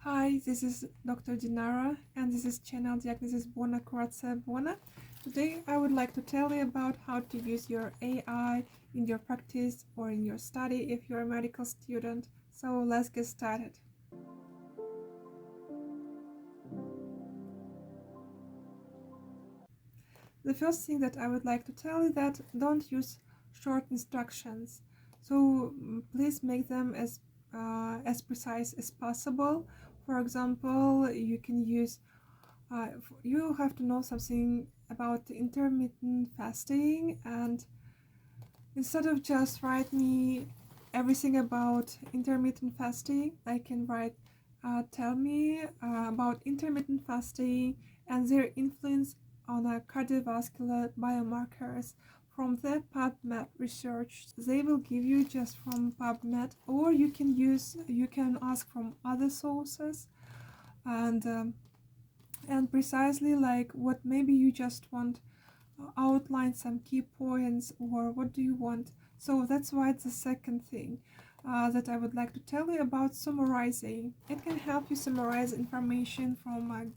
Hi, this is Dr. Dinara and this is channel Diagnosis Buona Kuratsa Buona. Today I would like to tell you about how to use your AI in your practice or in your study if you're a medical student. So let's get started. The first thing that I would like to tell you that don't use short instructions. So please make them as precise as possible. For example, you can use you have to know something about intermittent fasting, and instead of just write me everything about intermittent fasting, I can write tell me about intermittent fasting and their influence on cardiovascular biomarkers from the PubMed research. They will give you just from PubMed, or you can ask from other sources, and precisely like what maybe you just want outline some key points, or what do you want. So that's why it's the second thing that I would like to tell you about summarizing. It can help you summarize information from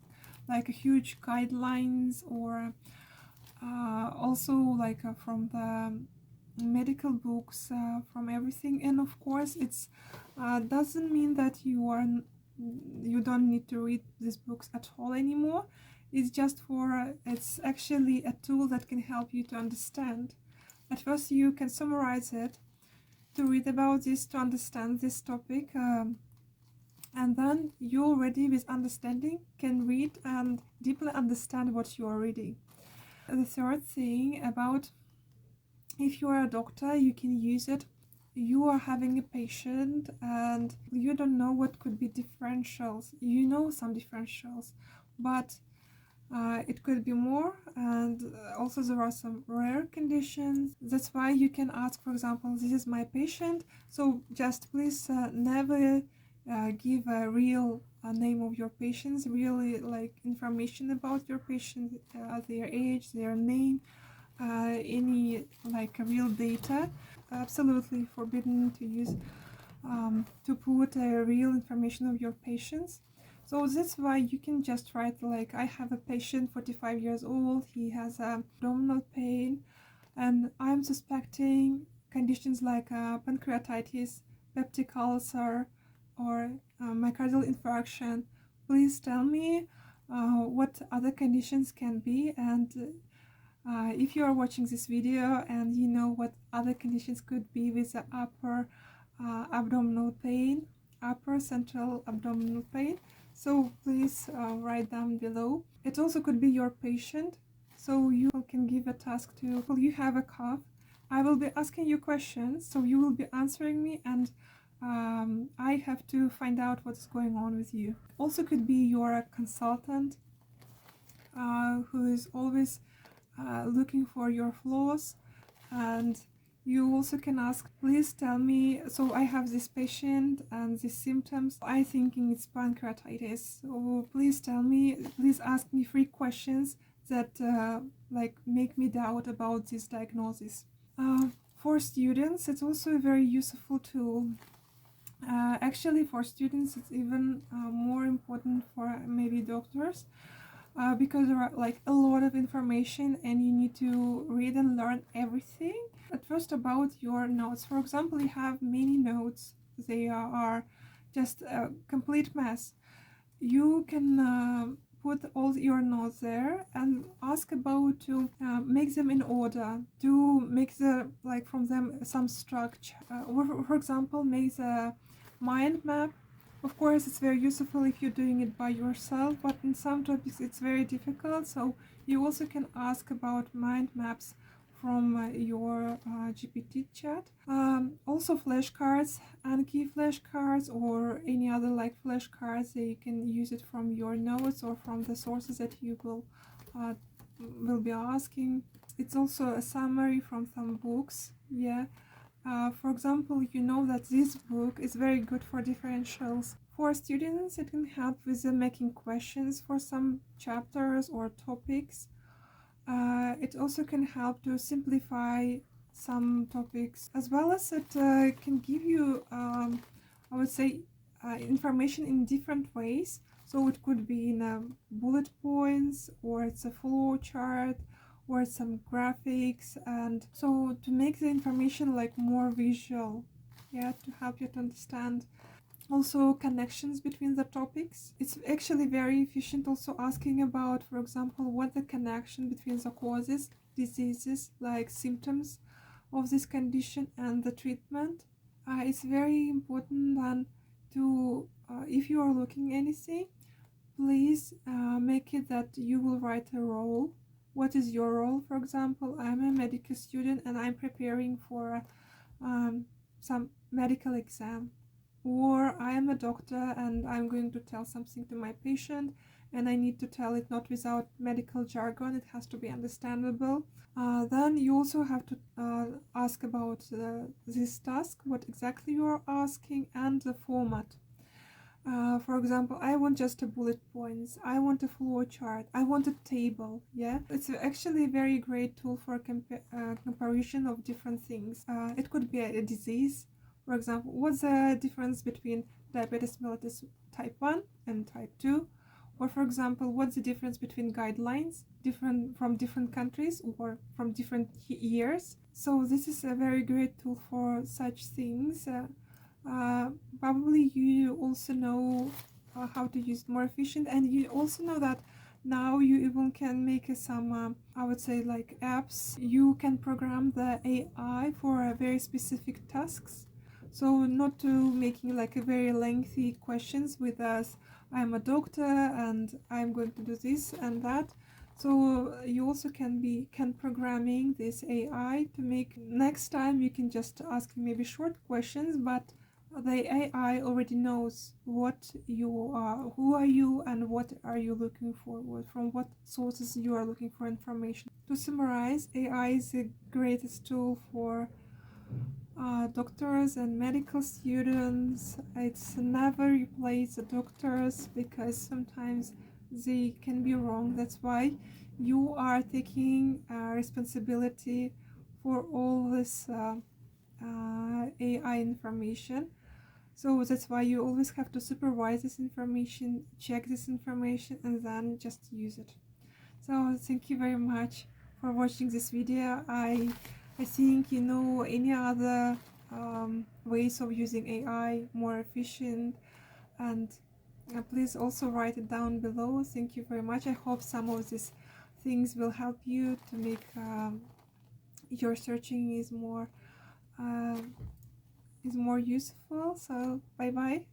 like a huge guidelines, or also like from the medical books, from everything. And of course it's doesn't mean that you don't need to read these books at all anymore. It's just for it's actually a tool that can help you to understand. At first you can summarize it to read about this, to understand this topic, and then you already with understanding can read and deeply understand what you are reading. The third thing about, if you are a doctor, you can use it. You are having a patient and you don't know what could be differentials. You know some differentials, but it could be more, and also there are some rare conditions. That's why you can ask, for example, this is my patient, so just please never give a real name of your patients, really like information about your patient, their age, their name, any like real data. Absolutely forbidden to use to put real information of your patients. So that's why you can just write like, I have a patient 45 years old, he has abdominal pain, and I'm suspecting conditions like pancreatitis, peptic ulcer, or myocardial infarction. Please tell me what other conditions can be, and if you are watching this video and you know what other conditions could be with the upper abdominal pain, upper central abdominal pain, so please write down below. It also could be your patient, so you can give a task to, well, you have a cough, I will be asking you questions, so you will be answering me, and I have to find out what's going on with you. Also could be your consultant who is always looking for your flaws, and you also can ask, please tell me, so I have this patient and these symptoms, I thinking it's pancreatitis, so please tell me, please ask me 3 questions that like make me doubt about this diagnosis. For students, it's also a very useful tool. Actually, for students it's even more important for maybe doctors, because there are like a lot of information and you need to read and learn everything. At first, about your notes, for example, you have many notes, they are just a complete mess. You can put all your notes there and ask about to make them in order, to make the like from them some structure, or for example make the mind map. Of course it's very useful if you're doing it by yourself, but in some topics it's very difficult, so you also can ask about mind maps from your GPT chat. Also flashcards, Anki flashcards, or any other like flashcards, you can use it from your notes or from the sources that you will be asking. It's also a summary from some books. Yeah. For example, you know that this book is very good for differentials. For students, it can help with making questions for some chapters or topics. It also can help to simplify some topics, as well as it can give you, I would say, information in different ways. So it could be in bullet points, or it's a flow chart, or some graphics, and so to make the information like more visual, yeah, to help you to understand. Also connections between the topics. It's actually very efficient also asking about, for example, what the connection between the causes, diseases, like symptoms of this condition and the treatment. It's very important then to, if you are looking anything, please make it that you will write a role. What is your role? For example, I'm a medical student and I'm preparing for some medical exam, or I am a doctor and I'm going to tell something to my patient, and I need to tell it not without medical jargon, it has to be understandable. Then you also have to ask about this task, what exactly you are asking, and the format. For example, I want just a bullet points, I want a flow chart, I want a table. Yeah, it's actually a very great tool for comparison of different things. It could be a disease. For example, what's the difference between diabetes mellitus type 1 and type 2? Or for example, what's the difference between guidelines different from different countries or from different years? So this is a very great tool for such things. Probably you also know how to use it more efficient, and you also know that now you even can make some I would say like apps. You can program the AI for a very specific tasks, so not to making like a very lengthy questions with us, I'm a doctor and I'm going to do this and that. So you also can programming this AI to make next time you can just ask maybe short questions, but the AI already knows what you are, who are you, and what are you looking for, from what sources you are looking for information. To summarize, AI is the greatest tool for doctors and medical students. It's never replace the doctors because sometimes they can be wrong. That's why you are taking responsibility for all this AI information. So that's why you always have to supervise this information, check this information, and then just use it. So thank you very much for watching this video. I think you know any other ways of using AI more efficient, and please also write it down below. Thank you very much. I hope some of these things will help you to make your searching is more useful. So bye bye.